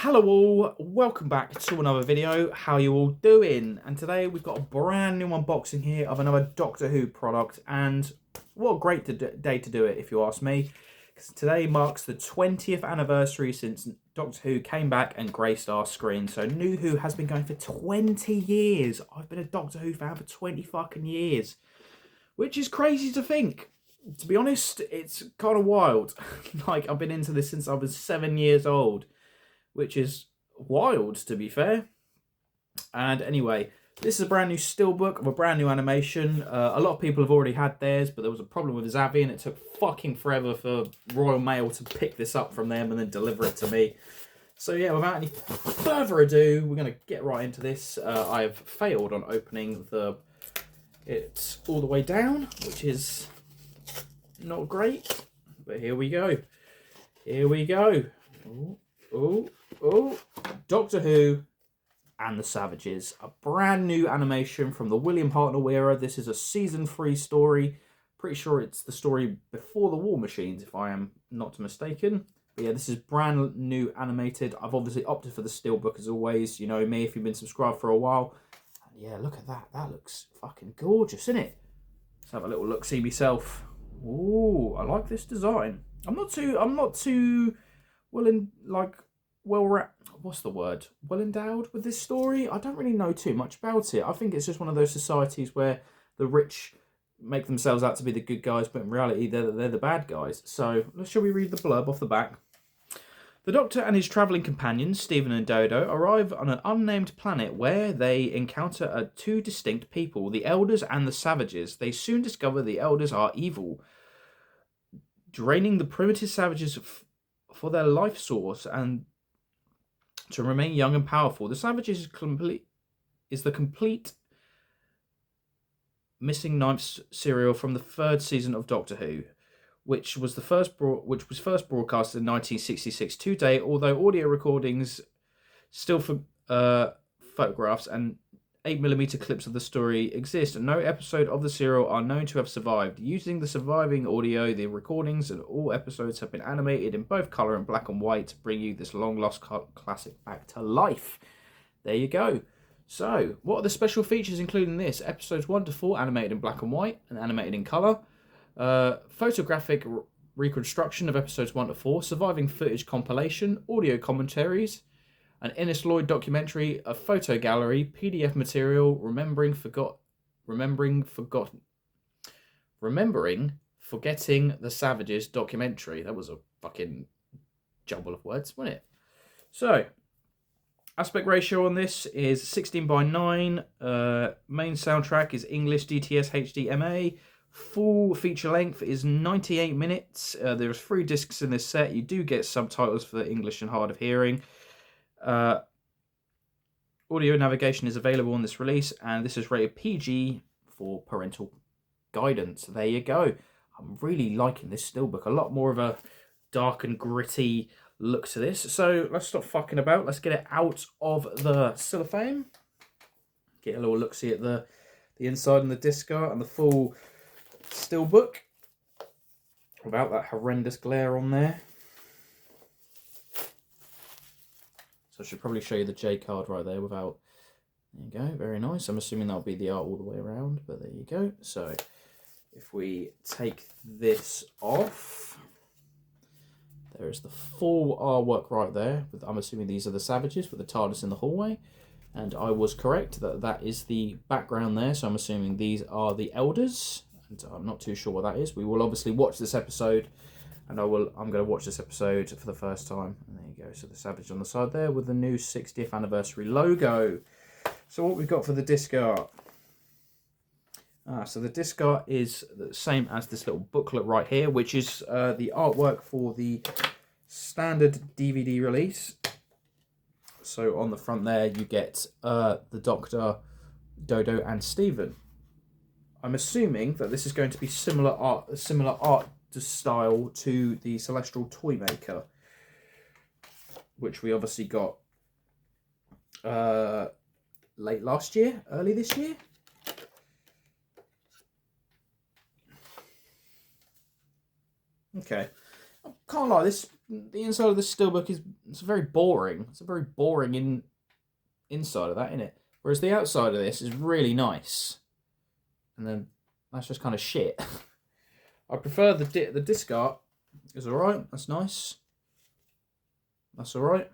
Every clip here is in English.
Hello all, welcome back to another video. How you all doing? And today we've got a brand new unboxing here of another Doctor Who product, and what a great day to do it if you ask me, because today marks the 20th anniversary since Doctor Who came back and graced our screen. So New Who has been going for 20 years. I've been a Doctor Who fan for 20 fucking years, which is crazy to think. To be honest, it's kind of wild. Like, I've been into this since I was 7 years old, which is wild, to be fair. And anyway, this is a brand new Steelbook of a brand new animation. A lot of people have already had theirs, but there was a problem with Zavi, and it took fucking forever for Royal Mail to pick this up from them and then deliver it to me. So yeah, without any further ado, we're going to get right into this. I have failed on opening it all the way down, which is not great. But here we go. Here we go. Oh, Doctor Who and the Savages. A brand new animation from the William Hartnell era. This is a season 3 story. Pretty sure it's the story before the War Machines, if I am not mistaken. But yeah, this is brand new animated. I've obviously opted for the Steelbook as always. You know me if you've been subscribed for a while. And yeah, look at that. That looks fucking gorgeous, isn't it? Let's have a little look-see myself. Ooh, I like this design. I'm not too well endowed with this story. I don't really know too much about it. I think it's just one of those societies where the rich make themselves out to be the good guys, but in reality they're the bad guys. So shall we read the blurb off the back? The Doctor and his travelling companions, Stephen and Dodo, arrive on an unnamed planet where they encounter two distinct people, the Elders and the Savages. They soon discover the Elders are evil, draining the primitive Savages for their life source and to remain young and powerful. The Savages is the complete missing ninth serial from the 3rd season of Doctor Who, which was first broadcast in 1966 to date, although audio recordings, still photographs and 8mm clips of the story exist. No episode of the serial are known to have survived. Using the surviving audio, the recordings and all episodes have been animated in both colour and black and white to bring you this long-lost classic back to life. There you go. So, what are the special features including this? Episodes 1 to 4 animated in black and white and animated in colour. Photographic reconstruction of episodes 1 to 4. Surviving footage compilation. Audio commentaries. An Innes Lloyd documentary, a photo gallery, PDF material, Remembering Forgetting the Savages documentary. That was a fucking jumble of words, wasn't it? So, aspect ratio on this is 16:9. Main soundtrack is English DTS HDMA. Full feature length is 98 minutes. There's 3 discs in this set. You do get subtitles for the English and hard of hearing. Audio navigation is available on this release, and this is rated PG for parental guidance. There you go. I'm really liking this Steelbook. A lot more of a dark and gritty look to this. So let's stop fucking about. Let's get it out of the cellophane. Get a little look-see at the inside and the disc art and the full Steelbook without that horrendous glare on there. So I should probably show you the J card right there without... There you go, very nice. I'm assuming that'll be the art all the way around, but there you go. So if we take this off, there's the full artwork right there. I'm assuming these are the Savages with the TARDIS in the hallway. And I was correct, that is the background there. So I'm assuming these are the Elders. And I'm not too sure what that is. We will obviously watch this episode. And I'm going to watch this episode for the first time. And there you go. So the Savage on the side there with the new 60th anniversary logo. So what we've got for the disc art. So the disc art is the same as this little booklet right here, which is the artwork for the standard DVD release. So on the front there you get the Doctor, Dodo and Stephen. I'm assuming that this is going to be similar art style to the Celestial Toymaker, which we obviously got late last year, early this year. Okay, I'm can't lie, the inside of this Steelbook it's very boring. It's a very boring inside of that, isn't it? Whereas the outside of this is really nice. And then that's just kind of shit. I prefer the disc art. Is alright. That's nice. That's alright.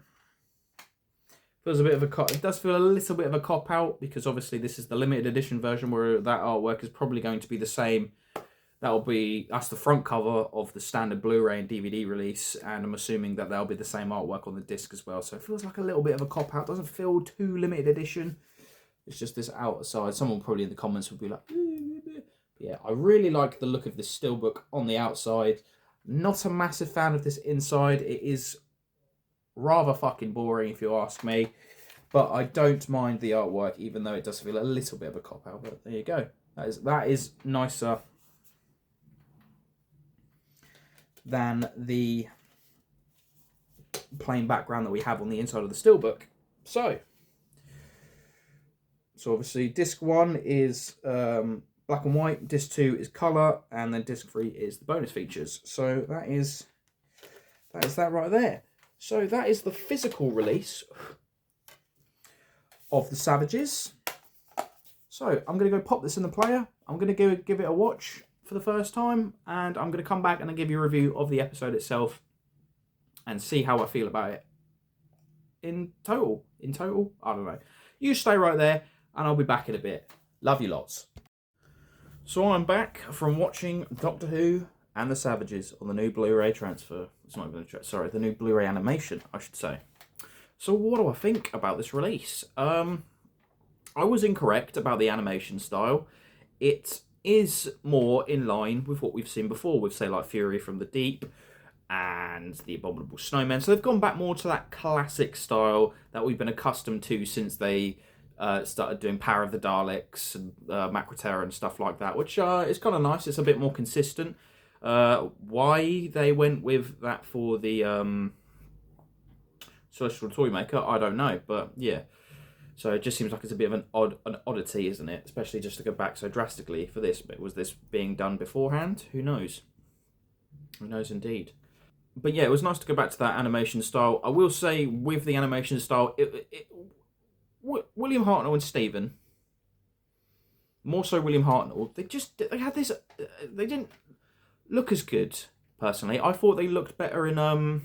Feels a bit of a it does feel a little bit of a cop out, because obviously this is the limited edition version where that artwork is probably going to be the same. That's the front cover of the standard Blu-ray and DVD release, and I'm assuming that that'll be the same artwork on the disc as well. So it feels like a little bit of a cop out. Doesn't feel too limited edition. It's just this outside. Someone probably in the comments would be like, but yeah, I really like the look of this Steelbook on the outside. Not a massive fan of this inside. It is rather fucking boring if you ask me, but I don't mind the artwork, even though it does feel a little bit of a cop out. But there you go. That is nicer than the plain background that we have on the inside of the Steelbook. So obviously disc 1 is black and white, disc 2 is colour, and then disc 3 is the bonus features. So that is that right there. So that is the physical release of the Savages. So I'm going to go pop this in the player. I'm going to give it a watch for the first time, and I'm going to come back and give you a review of the episode itself and see how I feel about it in total. I don't know. You stay right there and I'll be back in a bit. Love you lots. So I'm back from watching Doctor Who and the Savages on the new Blu-ray transfer. It's not even sorry, the new Blu-ray animation, I should say. So what do I think about this release? I was incorrect about the animation style. It is more in line with what we've seen before, with, say, like Fury from the Deep and the Abominable Snowmen. So they've gone back more to that classic style that we've been accustomed to since they started doing Power of the Daleks and Macroterra and stuff like that, which is kind of nice. It's a bit more consistent. Why they went with that for the Celestial Toymaker, I don't know, but yeah. So it just seems like it's a bit of an oddity, isn't it? Especially just to go back so drastically for this. But was this being done beforehand? Who knows? Who knows indeed. But yeah, it was nice to go back to that animation style. I will say, with the animation style, William Hartnell and Stephen, more so William Hartnell, they had this. They didn't look as good, personally. I thought they looked better in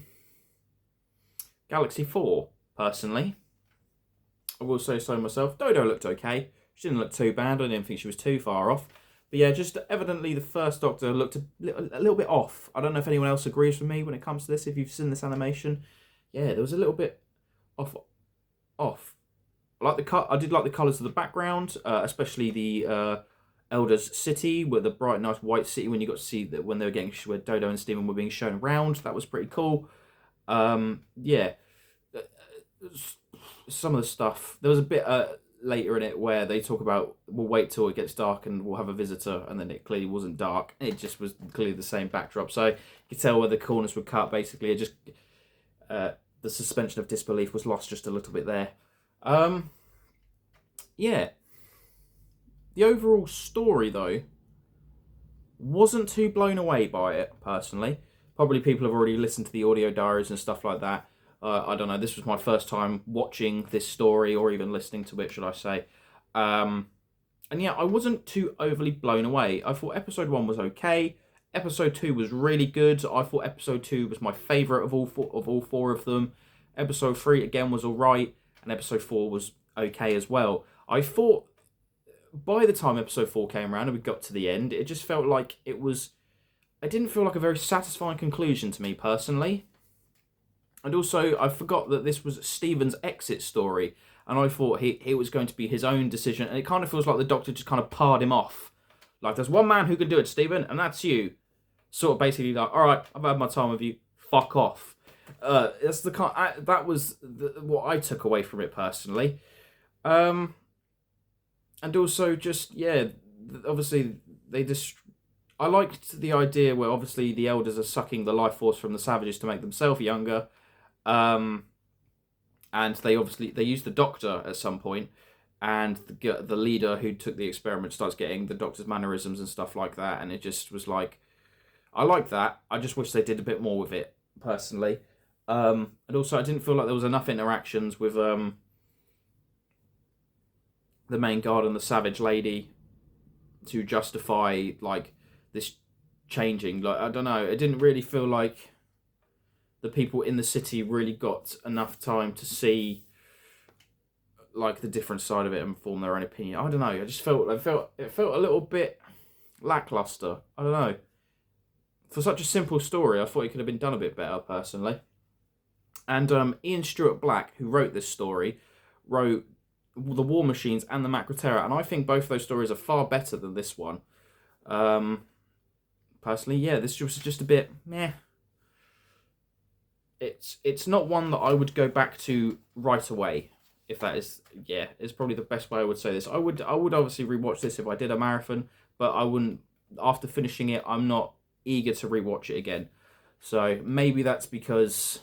Galaxy 4, personally. I will say so myself. Dodo looked okay. She didn't look too bad. I didn't think she was too far off. But yeah, just evidently the first Doctor looked a little bit off. I don't know if anyone else agrees with me when it comes to this, if you've seen this animation. Yeah, there was a little bit off. I did like the colours of the background, especially the Elders City, with the bright, nice white city, when you got to see that when they were where Dodo and Stephen were being shown around. That was pretty cool. Yeah. Some of the stuff, there was a bit later in it where they talk about, we'll wait till it gets dark and we'll have a visitor, and then it clearly wasn't dark. It just was clearly the same backdrop. So you could tell where the corners were cut. Basically, it just the suspension of disbelief was lost just a little bit there. Yeah. The overall story, though, wasn't too blown away by it, personally. Probably people have already listened to the audio diaries and stuff like that. I don't know, this was my first time watching this story, or even listening to it, should I say. And yeah, I wasn't too overly blown away. I thought episode 1 was okay. Episode 2 was really good. I thought episode 2 was my favourite of all four of them. Episode 3, again, was alright. And episode 4 was okay as well. I thought, by the time episode 4 came around and we got to the end, it just felt like it didn't feel like a very satisfying conclusion to me, personally. And also, I forgot that this was Stephen's exit story, and I thought it was going to be his own decision, and it kind of feels like the Doctor just kind of parred him off. Like, there's one man who can do it, Stephen, and that's you. Sort of basically like, all right, I've had my time with you, fuck off. That's the kind. That was what I took away from it, personally. And also, just, yeah, obviously, I liked the idea where, obviously, the Elders are sucking the life force from the Savages to make themselves younger. And they use the Doctor at some point, and the leader who took the experiment starts getting the Doctor's mannerisms and stuff like that, and it just was like, I like that. I just wish they did a bit more with it. personally. And also, I didn't feel like there was enough interactions with the main guard and the Savage Lady to justify like this changing. Like, I don't know, it didn't really feel like the people in the city really got enough time to see like the different side of it and form their own opinion. I don't know. I just felt it felt a little bit lackluster. I don't know. For such a simple story, I thought it could have been done a bit better, personally. And Ian Stewart Black, who wrote this story, wrote The War Machines and the Macroterra, and I think both those stories are far better than this one. Personally, yeah, this was just a bit meh. It's not one that I would go back to right away. If that is, yeah, is probably the best way I would say this. I would obviously rewatch this if I did a marathon, but I wouldn't. After finishing it, I'm not eager to rewatch it again. So maybe that's because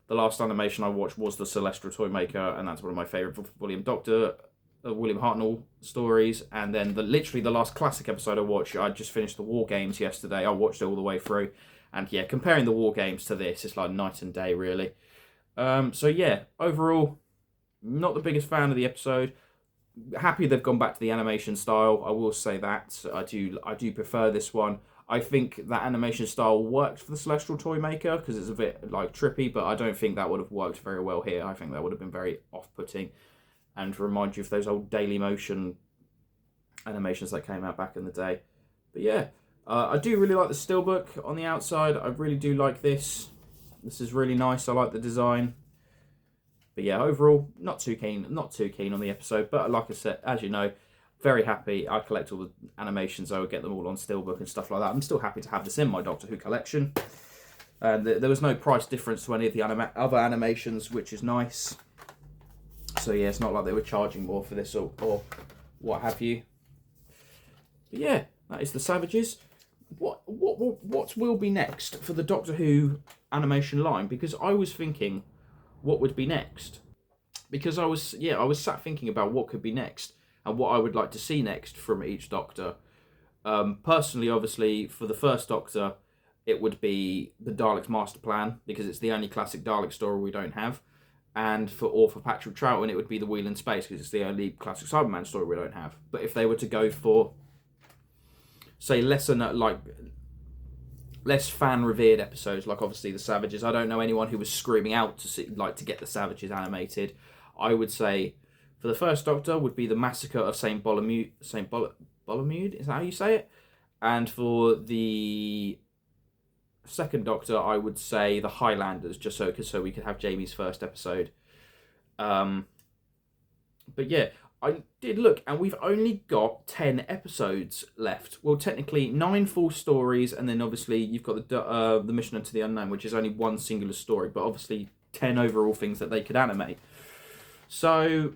the last animation I watched was the Celestial Toymaker, and that's one of my favourite William Hartnell stories. And then literally the last classic episode I watched, I just finished the War Games yesterday. I watched it all the way through, and yeah, comparing the War Games to this, it's like night and day, really. So yeah, overall, not the biggest fan of the episode. Happy they've gone back to the animation style. I will say that I do prefer this one. I think that animation style worked for the Celestial Toymaker because it's a bit like trippy, but I don't think that would have worked very well here. I think that would have been very off-putting and remind you of those old Daily Motion animations that came out back in the day. But yeah, I do really like the Steelbook on the outside. I really do like this. This is really nice. I like the design. But yeah, overall, not too keen on the episode. But like I said, as you know, very happy. I collect all the animations. I would get them all on Steelbook and stuff like that. I'm still happy to have this in my Doctor Who collection. And there was no price difference to any of the other animations, which is nice. So yeah, it's not like they were charging more for this or what have you. But yeah, that is the Savages. What will be next for the Doctor Who animation line? Because I was thinking, what would be next? Because I was sat thinking about what could be next and what I would like to see next from each Doctor. Personally, obviously, for the first Doctor, it would be the Daleks' Master Plan, because it's the only classic Dalek story we don't have. And for Patrick Troughton, it would be the Wheel in Space, because it's the only classic Cyberman story we don't have. But if they were to go for, say, less fan-revered episodes, like obviously the Savages, I don't know anyone who was screaming out to get the Savages animated. I would say for the first Doctor would be the Massacre of St. Bolomude, is that how you say it? And for the second Doctor, I would say the Highlanders, just so we could have Jamie's first episode. But yeah, I did look, and we've only got 10 episodes left. Well, technically 9 full stories, and then obviously you've got the Mission into the Unknown, which is only one singular story, but obviously 10 overall things that they could animate. So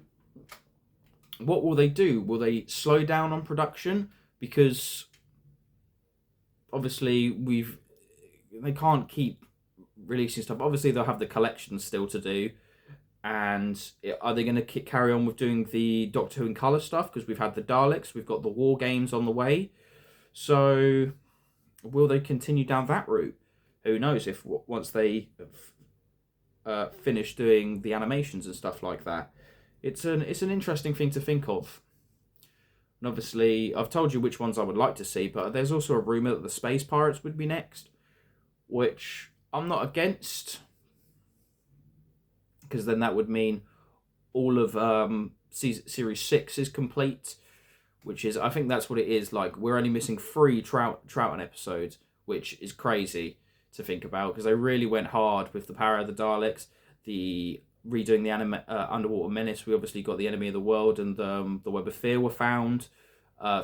what will they do? Will they slow down on production? Because obviously they can't keep releasing stuff. Obviously they'll have the collection still to do. And are they going to carry on with doing the Doctor Who in colour stuff? Because we've had the Daleks, we've got the War Games on the way. So will they continue down that route? Who knows if once they finish doing the animations and stuff like that. It's an interesting thing to think of. And obviously, I've told you which ones I would like to see, but there's also a rumour that the Space Pirates would be next, which I'm not against, because then that would mean all of Series 6 is complete, which is, I think that's what it is. like, we're only missing 3 Troughton episodes, which is crazy to think about, because they really went hard with the Power of the Daleks, the redoing the Underwater Menace. We obviously got the Enemy of the World and the Web of Fear were found,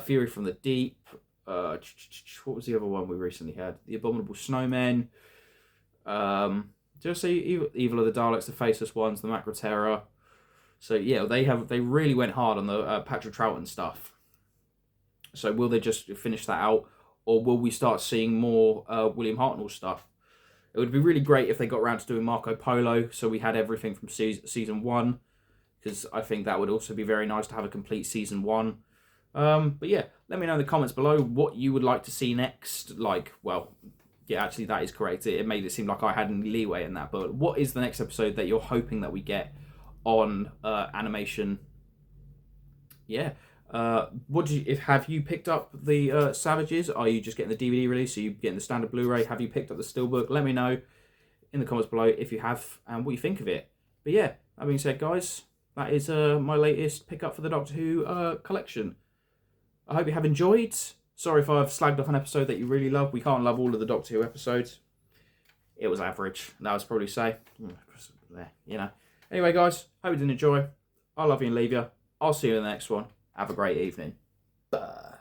Fury from the Deep, what was the other one we recently had? The Abominable Snowmen, just say Evil of the Daleks, the Faceless Ones, the Macroterra. So yeah, they really went hard on the Patrick Troughton stuff. So will they just finish that out, or will we start seeing more William Hartnell stuff? It would be really great if they got around to doing Marco Polo, so we had everything from season 1, because I think that would also be very nice to have a complete season 1. But yeah, let me know in the comments below what you would like to see next. Like, well, yeah, actually, that is correct. It made it seem like I had any leeway in that. But what is the next episode that you're hoping that we get on animation? Yeah. What do you? Have you picked up the Savages? Are you just getting the DVD release? Are you getting the standard Blu-ray? Have you picked up the Steelbook? Let me know in the comments below if you have and what you think of it. But yeah, that being said, guys, that is my latest pickup for the Doctor Who collection. I hope you have enjoyed. Sorry if I've slagged off an episode that you really love. We can't love all of the Doctor Who episodes. It was average. That was probably say. You know. Anyway, guys, hope you did enjoy. I love you and leave you. I'll see you in the next one. Have a great evening. Bye.